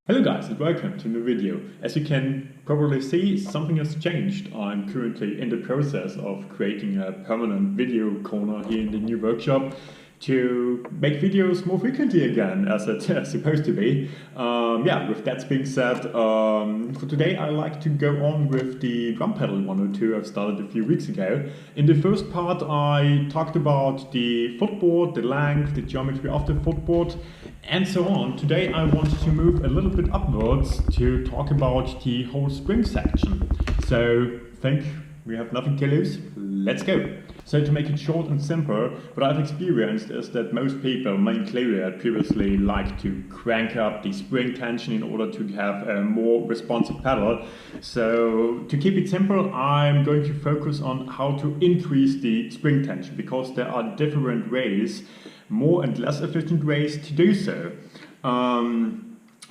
Hello guys and welcome to a new video. As you can probably see, something has changed. I'm currently in the process of creating a permanent video corner here in the new workshop to make videos more frequently again, as it's supposed to be. With that being said, for today I like to go on with the drum pedal 102 I've started a few weeks ago. In the first part I talked about the footboard, the length, the geometry of the footboard, and so on. Today I want to move a little bit upwards to talk about the whole spring section. So think we have nothing to lose, let's go. So to make it short and simple, what I've experienced is that most people, me included, previously like to crank up the spring tension in order to have a more responsive pedal. So to keep it simple, I'm going to focus on how to increase the spring tension, because there are different ways, more and less efficient ways to do so.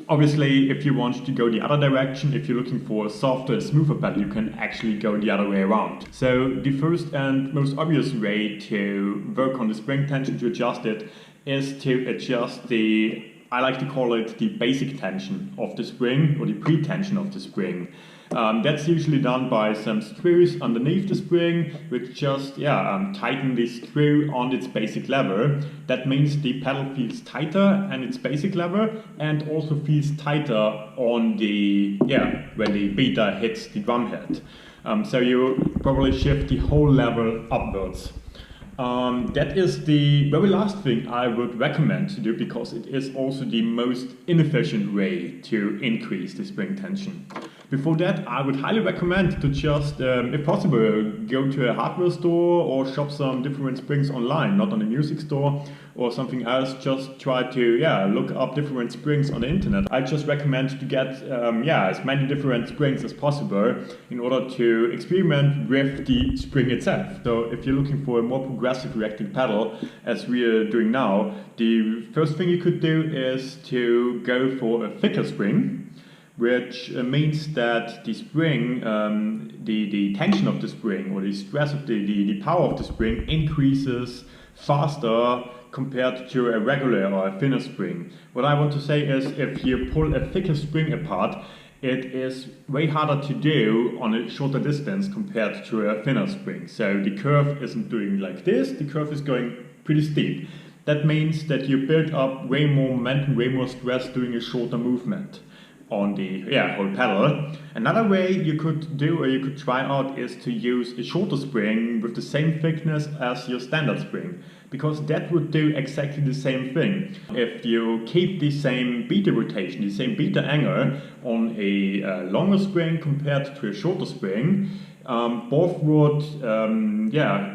Obviously, if you want to go the other direction, if you're looking for a softer, smoother pedal, you can actually go the other way around. So the first and most obvious way to work on the spring tension, to adjust it, is to adjust I like to call it the basic tension of the spring, or the pre-tension of the spring. That's usually done by some screws underneath the spring, which just tighten the screw on its basic level. That means the pedal feels tighter on its basic level, and also feels tighter on when the beta hits the drum head. So you probably shift the whole level upwards. That is the very last thing I would recommend to do, because it is also the most inefficient way to increase the spring tension. Before that, I would highly recommend to just, if possible, go to a hardware store or shop some different springs online, not on a music store or something else. Just try to look up different springs on the internet. I just recommend to get as many different springs as possible in order to experiment with the spring itself. So if you're looking for a more progressive reacting pedal, as we are doing now, the first thing you could do is to go for a thicker spring, which means that the spring, the tension of the spring, or the stress of the power of the spring increases faster compared to a regular or a thinner spring. What I want to say is, if you pull a thicker spring apart, it is way harder to do on a shorter distance compared to a thinner spring. So the curve isn't doing like this, the curve is going pretty steep. That means that you build up way more momentum, way more stress doing a shorter movement on the whole pedal. Another way you could do, or you could try out, is to use a shorter spring with the same thickness as your standard spring, because that would do exactly the same thing. If you keep the same beta rotation, the same beta angle on a longer spring compared to a shorter spring, both would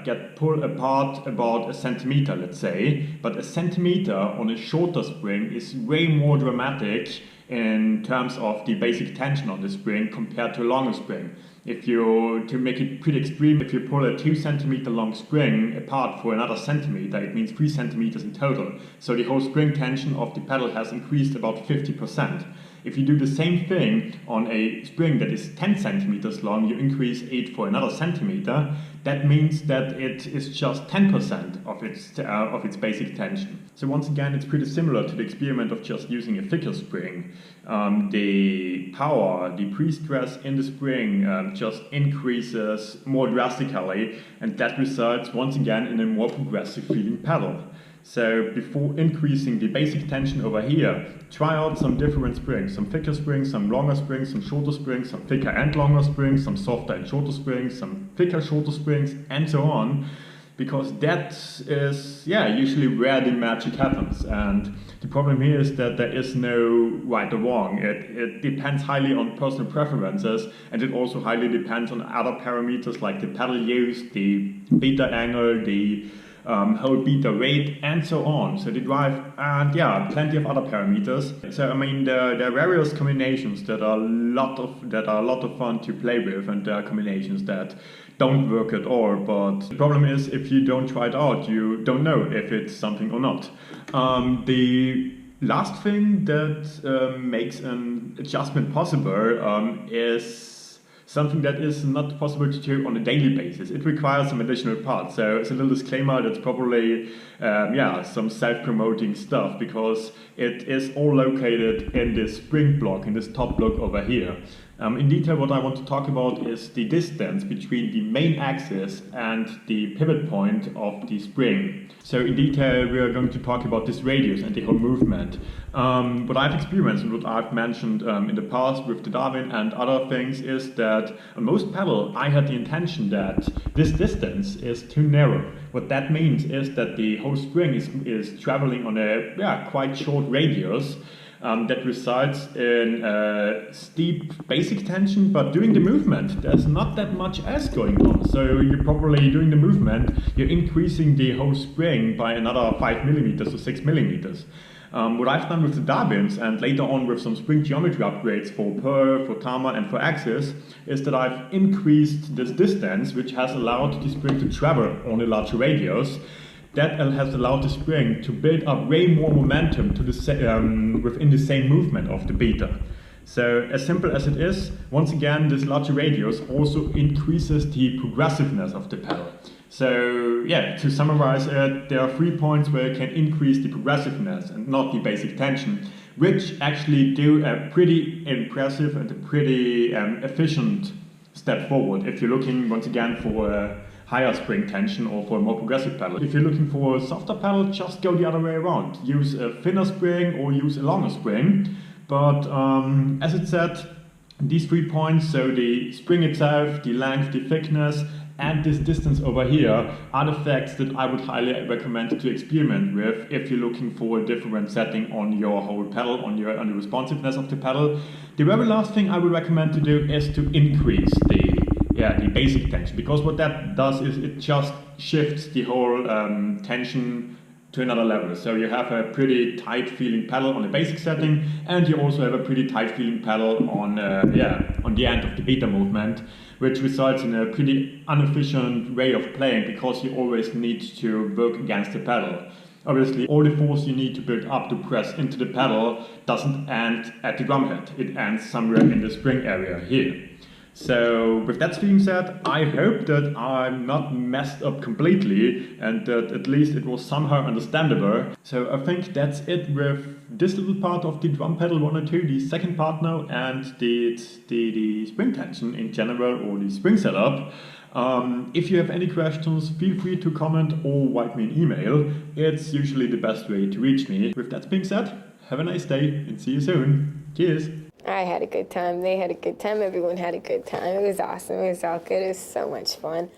get pulled apart about a centimeter, let's say, but a centimeter on a shorter spring is way more dramatic in terms of the basic tension on the spring compared to a longer spring. To make it pretty extreme, if you pull a 2 centimeter long spring apart for another centimeter, it means 3 centimeters in total. So the whole spring tension of the pedal has increased about 50%. If you do the same thing on a spring that is 10 centimeters long, you increase it for another centimeter. That means that it is just 10% of its basic tension. So once again, it's pretty similar to the experiment of just using a thicker spring. The power, the pre-stress in the spring just increases more drastically, and that results once again in a more progressive feeling pedal. So before increasing the basic tension over here, try out some different springs, some thicker springs, some longer springs, some shorter springs, some thicker and longer springs, some softer and shorter springs, some thicker, shorter springs, and so on. Because that is usually where the magic happens. And the problem here is that there is no right or wrong. It depends highly on personal preferences, and it also highly depends on other parameters like the pedal use, the beta angle, the whole beta rate, and so on. So the drive, and plenty of other parameters. So I mean, there are various combinations that are a lot of fun to play with, and there are combinations that don't work at all. But the problem is, if you don't try it out, you don't know if it's something or not. The last thing that makes an adjustment possible is something that is not possible to do on a daily basis. It requires some additional parts. So it's a little disclaimer that's probably some self-promoting stuff, because it is all located in this spring block, in this top block over here. In detail, what I want to talk about is the distance between the main axis and the pivot point of the spring. So in detail, we are going to talk about this radius and the whole movement. What I've experienced and what I've mentioned in the past with the Darwin and other things is that on most pedal, I had the intention that this distance is too narrow. What that means is that the whole spring is traveling on a quite short radius. That results in steep basic tension, but during the movement there's not that much else going on. So you're probably, during the movement, you're increasing the whole spring by another 5 millimeters to 6 millimeters. What I've done with the Darwins, and later on with some spring geometry upgrades for Per, for Tama and for Axis, is that I've increased this distance, which has allowed the spring to travel on a larger radius. That has allowed the spring to build up way more momentum to within the same movement of the beta. So as simple as it is, once again, this larger radius also increases the progressiveness of the pedal. So to summarize it, there are 3 points where you can increase the progressiveness and not the basic tension, which actually do a pretty impressive and a pretty efficient step forward if you're looking, once again, for a higher spring tension or for a more progressive pedal. If you're looking for a softer pedal, just go the other way around. Use a thinner spring or use a longer spring. But as it said, these 3 points, so the spring itself, the length, the thickness, and this distance over here, are the facts that I would highly recommend to experiment with if you're looking for a different setting on your whole pedal, on the responsiveness of the pedal. The very last thing I would recommend to do is to increase the basic tension, because what that does is it just shifts the whole tension to another level. So you have a pretty tight feeling pedal on the basic setting, and you also have a pretty tight feeling pedal on the end of the beta movement, which results in a pretty inefficient way of playing, because you always need to work against the pedal. Obviously, all the force you need to build up to press into the pedal doesn't end at the drumhead. It ends somewhere in the spring area here. So with that being said, I hope that I'm not messed up completely and that at least it was somehow understandable. So I think that's it with this little part of the drum pedal 102, the second part now, and the spring tension in general, or the spring setup. If you have any questions, feel free to comment or write me an email. It's usually the best way to reach me. With that being said, have a nice day and see you soon. Cheers! I had a good time. They had a good time. Everyone had a good time. It was awesome. It was all good. It was so much fun.